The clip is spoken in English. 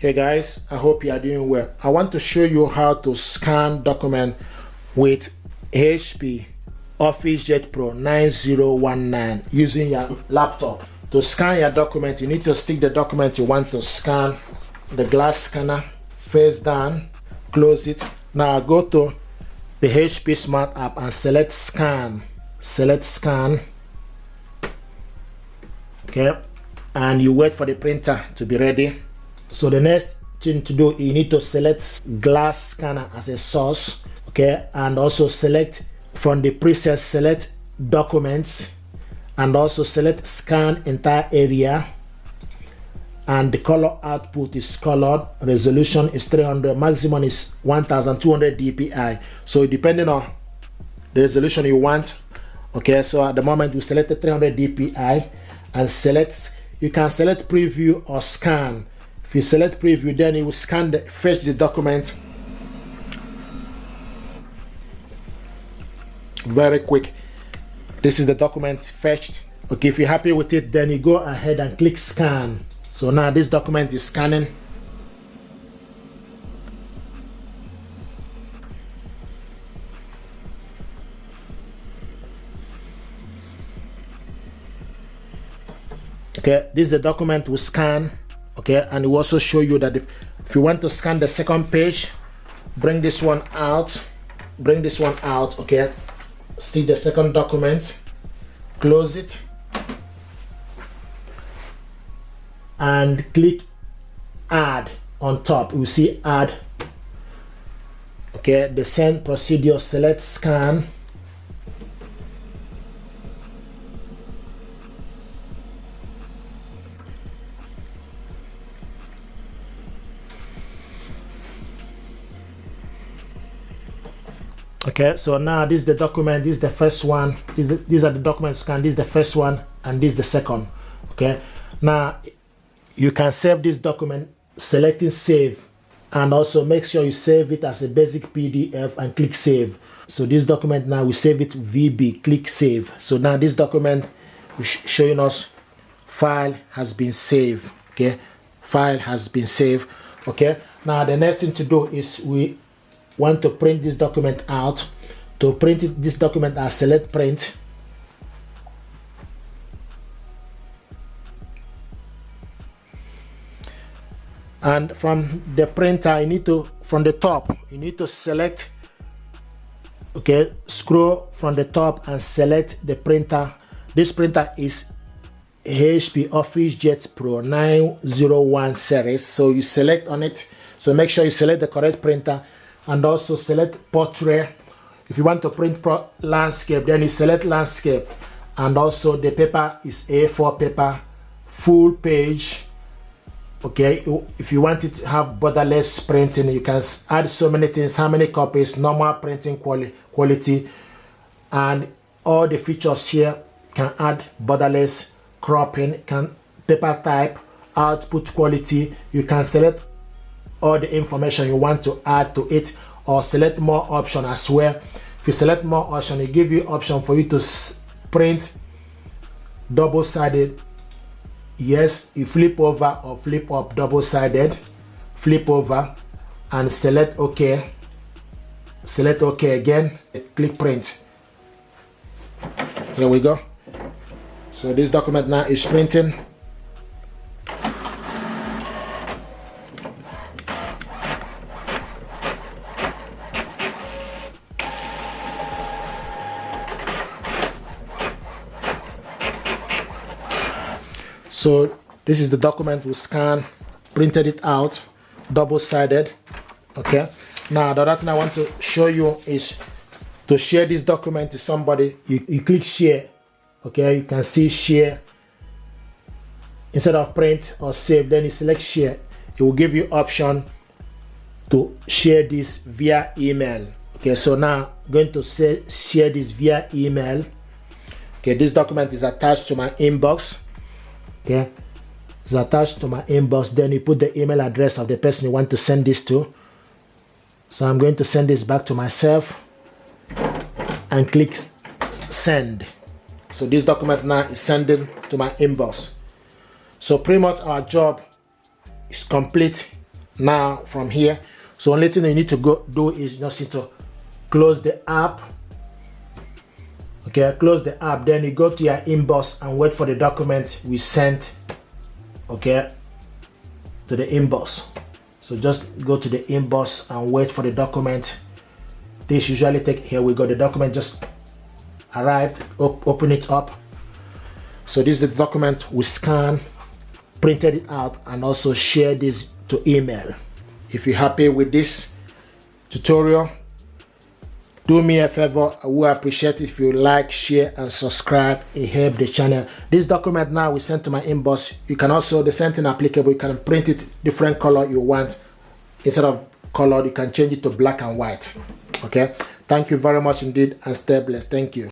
Hey guys, I hope you are doing well. I want to show you how to scan document with HP Officejet Pro 9019 using your laptop. To scan your document, you need to stick the document you want to scan, the glass scanner, face down, close it. Now go to the HP Smart app and select scan. Select scan. Okay, and you wait for the printer to be ready. So the next thing to do, you need to select glass scanner as a source, okay, and also select from the preset, select documents, and also select scan entire area, and the color output is colored, resolution is 300, maximum is 1200 dpi. So depending on the resolution you want, okay, so at the moment we selected 300 dpi and select, you can select preview or scan. If you select preview, then it will scan fetch the document very quick. This is the document fetched. Okay, if you're happy with it, then you go ahead and click scan. So now this document is scanning. Okay, this is the document we scan. Okay, and it will also show you that if you want to scan the second page, bring this one out, okay, stick the second document, close it, and click add on top. You see add. Okay, the send procedure, select scan. Okay, so now this is the document, this is the first one, these are the documents scanned, this is the first one, and this is the second. Okay, now you can save this document selecting save, and also make sure you save it as a basic PDF and click save. So this document now we save it VB, click save. So now this document is showing us file has been saved. Okay, file has been saved. Okay, now the next thing to do is we want to print this document out. To print it, this document, I select print. And from the printer, you need to, from the top, you need to select, okay, scroll from the top and select the printer. This printer is HP Officejet Pro 901 series. So you select on it. So make sure you select the correct printer. And also select portrait. If you want to print landscape, then you select landscape. And also the paper is A4 paper, full page. Okay, if you want it to have borderless printing, you can add so many things, how many copies, normal printing quality, and all the features here. Can add borderless, cropping, can paper type, output quality. You can select all the information you want to add to it, or select more option as well. If you select more option, it give you option for you to print double-sided. Yes, you flip over or flip up, double-sided, flip over, and select OK. Select OK again, click print. Here we go. So this document now is printing. So this is the document we scanned, printed it out, double-sided. Okay, now the other thing I want to show you is to share this document to somebody. You click share. Okay, you can see share instead of print or save. Then you select share. It will give you option to share this via email. Okay, so now I'm going to share this via email. Okay, this document is attached to my inbox. Okay, it's attached to my inbox. Then you put the email address of the person you want to send this to. So I'm going to send this back to myself and click send. So this document now is sending to my inbox. So pretty much our job is complete now from here. So only thing you need to go do is just need to close the app. Okay, close the app, then you go to your inbox and wait for the document we sent, okay, to the inbox. So just go to the inbox and wait for the document. This usually take, here we go, the document just arrived. Open it up. So this is the document we scanned, printed it out, and also share this to email. If you're happy with this tutorial, do me a favor. I will appreciate it if you like, share, and subscribe. It helps the channel. This document now we sent to my inbox. You can also, the same thing applicable, you can print it different color you want. Instead of color, you can change it to black and white. Okay, thank you very much indeed, and stay blessed. Thank you.